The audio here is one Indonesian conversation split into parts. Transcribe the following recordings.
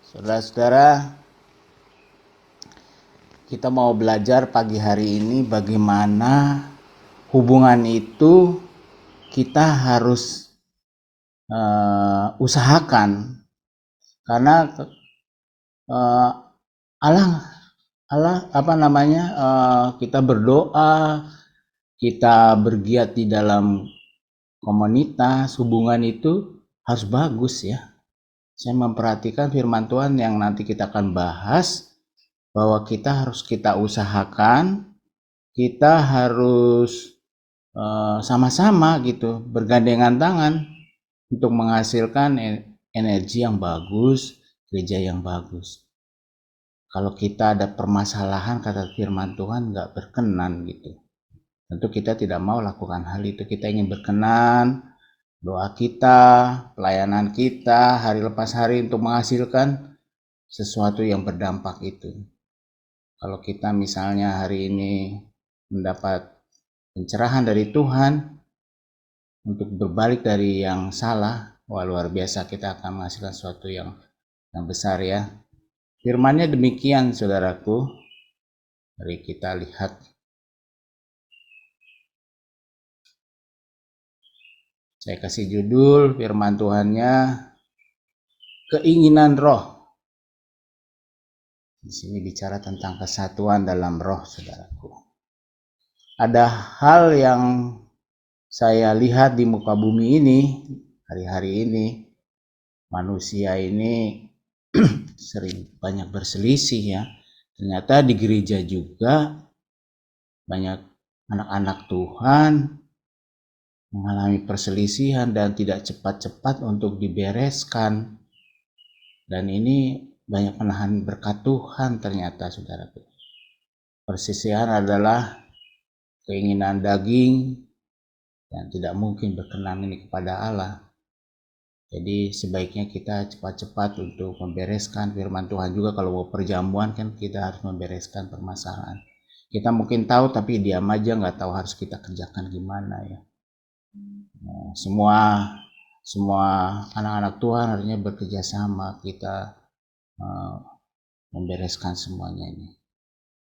Saudara-saudara, kita mau belajar pagi hari ini bagaimana hubungan itu kita harus usahakan, karena kita berdoa, kita bergiat di dalam komunitas, hubungan itu harus bagus ya. Saya memperhatikan firman Tuhan yang nanti kita akan bahas, bahwa kita harus usahakan, kita harus sama-sama gitu, bergandengan tangan untuk menghasilkan energi yang bagus, gereja yang bagus. Kalau kita ada permasalahan, kata firman Tuhan, nggak berkenan gitu. Tentu kita tidak mau lakukan hal itu. Kita ingin berkenan, doa kita, pelayanan kita hari lepas hari untuk menghasilkan sesuatu yang berdampak itu. Kalau kita misalnya hari ini mendapat pencerahan dari Tuhan untuk berbalik dari yang salah, wah luar biasa, kita akan menghasilkan sesuatu yang besar ya. Firman-Nya demikian, saudaraku. Mari kita lihat. Saya kasih judul firman Tuhan-Nya, keinginan roh. Di sini bicara tentang kesatuan dalam roh, saudaraku. Ada hal yang saya lihat di muka bumi ini, hari-hari ini, manusia ini sering banyak berselisih ya. Ternyata di gereja juga banyak anak-anak Tuhan mengalami perselisihan dan tidak cepat-cepat untuk dibereskan. Dan ini banyak menahan berkat Tuhan ternyata, saudaraku. Perselisihan adalah keinginan daging dan tidak mungkin berkenan ini kepada Allah. Jadi sebaiknya kita cepat-cepat untuk membereskan firman Tuhan juga. Kalau mau perjamuan kan kita harus membereskan permasalahan. Kita mungkin tahu tapi diam aja, nggak tahu harus kita kerjakan gimana ya. Semua anak-anak Tuhan harusnya bekerja sama, kita membereskan semuanya ini.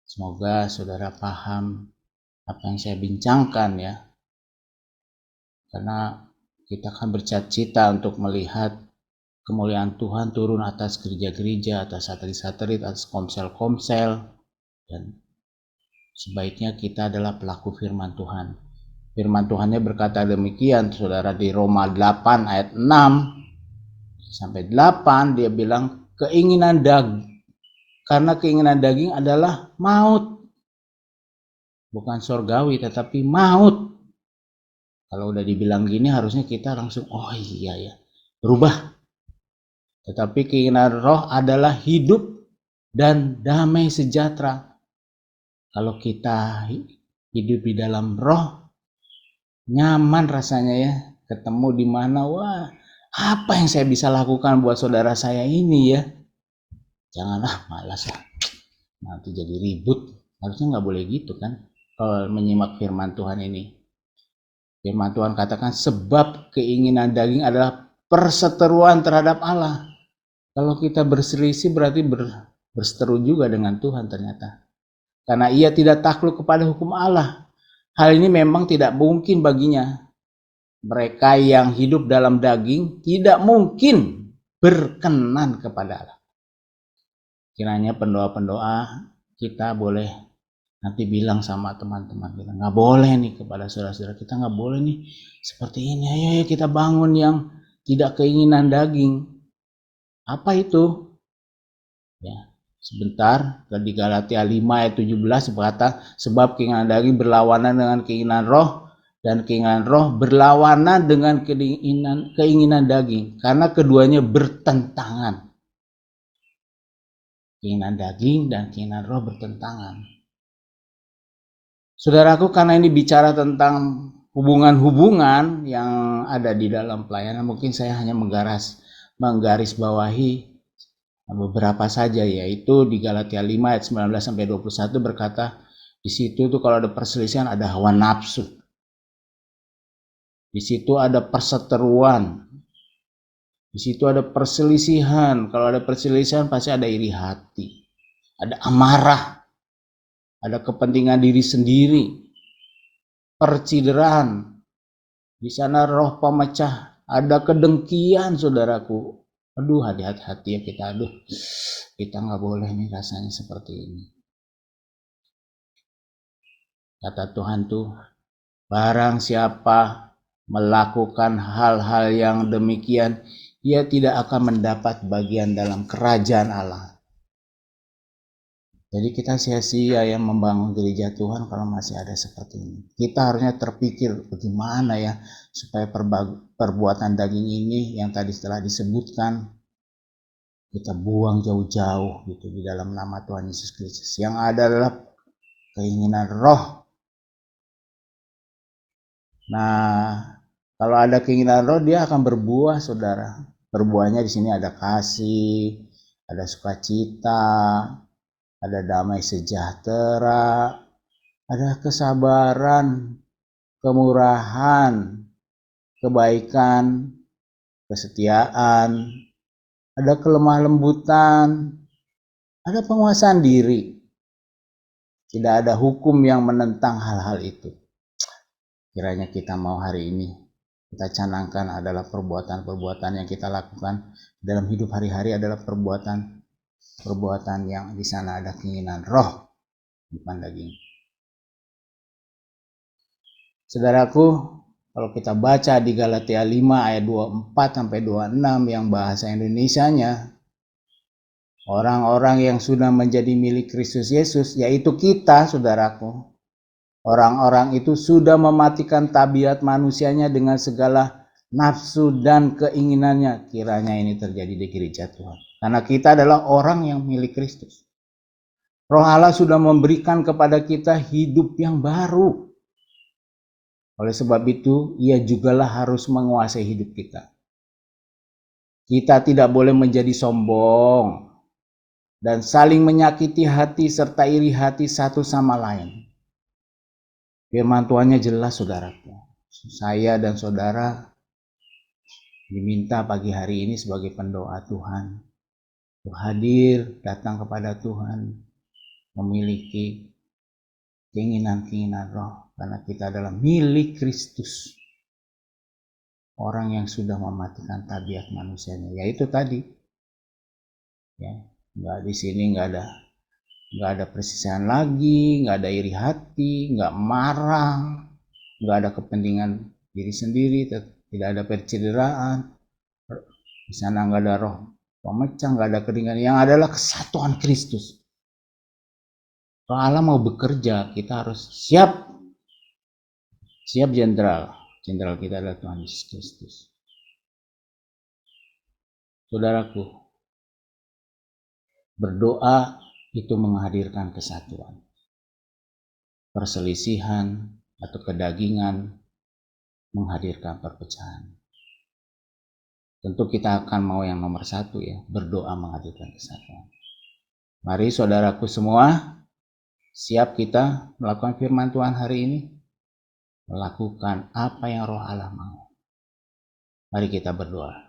Semoga saudara paham apa yang saya bincangkan ya, karena kita akan bercita-cita untuk melihat kemuliaan Tuhan turun atas gereja-gereja, atas satelit-satelit, atas komsel-komsel, dan sebaiknya kita adalah pelaku firman Tuhan. Firman Tuhannya berkata demikian, saudara, di Roma 8 ayat 6 sampai 8, dia bilang keinginan daging, karena keinginan daging adalah maut. Bukan surgawi tetapi maut. Kalau udah dibilang gini harusnya kita langsung oh iya ya, berubah. Tetapi keinginan roh adalah hidup dan damai sejahtera. Kalau kita hidup di dalam roh, nyaman rasanya ya. Ketemu di mana, wah apa yang saya bisa lakukan buat saudara saya ini ya. Janganlah malas lah, nanti jadi ribut. Harusnya nggak boleh gitu kan kalau menyimak firman Tuhan ini. Firman Tuhan katakan sebab keinginan daging adalah perseteruan terhadap Allah. Kalau kita berselisih berarti berseteru juga dengan Tuhan ternyata. Karena ia tidak takluk kepada hukum Allah. Hal ini memang tidak mungkin baginya. Mereka yang hidup dalam daging tidak mungkin berkenan kepada Allah. Kiranya pendoa-pendoa kita boleh nanti bilang sama teman-teman kita, nggak boleh nih kepada saudara-saudara kita, nggak boleh nih seperti ini. Ayo kita bangun yang tidak keinginan daging. Apa itu? Ya, sebentar, di Galatia 5 ayat 17 berkata, sebab keinginan daging berlawanan dengan keinginan roh, dan keinginan roh berlawanan dengan keinginan daging, karena keduanya bertentangan. Keinginan daging dan keinginan roh bertentangan. Saudaraku, karena ini bicara tentang hubungan-hubungan yang ada di dalam pelayanan, mungkin saya hanya menggarisbawahi beberapa saja, yaitu di Galatia 5 ayat 19 sampai 21 berkata, di situ tuh kalau ada perselisihan ada hawa nafsu. Di situ ada perseteruan. Di situ ada perselisihan. Kalau ada perselisihan pasti ada iri hati, ada amarah, ada kepentingan diri sendiri, percideraan. Di sana roh pemecah, ada kedengkian, saudaraku. Aduh, hati-hati ya kita. Aduh, kita nggak boleh nih rasanya seperti ini. Kata Tuhan tuh, barang siapa melakukan hal-hal yang demikian, ia tidak akan mendapat bagian dalam kerajaan Allah. Jadi kita sia-sia yang membangun gereja Tuhan kalau masih ada seperti ini. Kita harusnya terpikir bagaimana ya supaya perbuatan daging ini yang tadi setelah disebutkan kita buang jauh-jauh gitu di dalam nama Tuhan Yesus Kristus. Yang ada adalah keinginan roh. Nah, kalau ada keinginan roh, dia akan berbuah, saudara. Berbuahnya di sini ada kasih, ada sukacita, ada damai sejahtera, ada kesabaran, kemurahan, kebaikan, kesetiaan, ada kelemah lembutan, ada penguasaan diri. Tidak ada hukum yang menentang hal-hal itu. Kiranya kita mau hari ini kita canangkan adalah perbuatan-perbuatan yang kita lakukan dalam hidup hari-hari adalah perbuatan yang di sana ada keinginan roh, bukan daging. Saudaraku, kalau kita baca di Galatia 5 ayat 24 sampai 26 yang bahasa Indonesianya, orang-orang yang sudah menjadi milik Kristus Yesus, yaitu kita, saudaraku, orang-orang itu sudah mematikan tabiat manusianya dengan segala nafsu dan keinginannya. Kiranya ini terjadi di gereja Tuhan. Karena kita adalah orang yang milik Kristus. Roh Allah sudah memberikan kepada kita hidup yang baru. Oleh sebab itu, ia jugalah harus menguasai hidup kita. Kita tidak boleh menjadi sombong dan saling menyakiti hati serta iri hati satu sama lain. Firman Tuhannya jelas, saudaraku. Saya dan saudara diminta pagi hari ini sebagai pendoa Tuhan untuk hadir, datang kepada Tuhan, memiliki keinginan-keinginan roh, karena kita adalah milik Kristus. Orang yang sudah mematikan tabiat manusianya, yaitu tadi, ya, di sini nggak ada persisahan lagi, nggak ada iri hati, nggak marah, nggak ada kepentingan diri sendiri, tidak ada percideraan. Di sana nggak ada roh pemecah, nggak ada keringan. Yang adalah kesatuan Kristus. Kalau Allah mau bekerja, kita harus siap jenderal. Jenderal kita adalah Tuhan Yesus Kristus. Saudaraku, berdoa itu menghadirkan kesatuan. Perselisihan atau kedagingan menghadirkan perpecahan. Tentu kita akan mau yang nomor satu ya, berdoa menghadirkan kesatuan. Mari saudaraku semua, siap kita melakukan firman Tuhan hari ini, melakukan apa yang Roh Allah mau. Mari kita berdoa.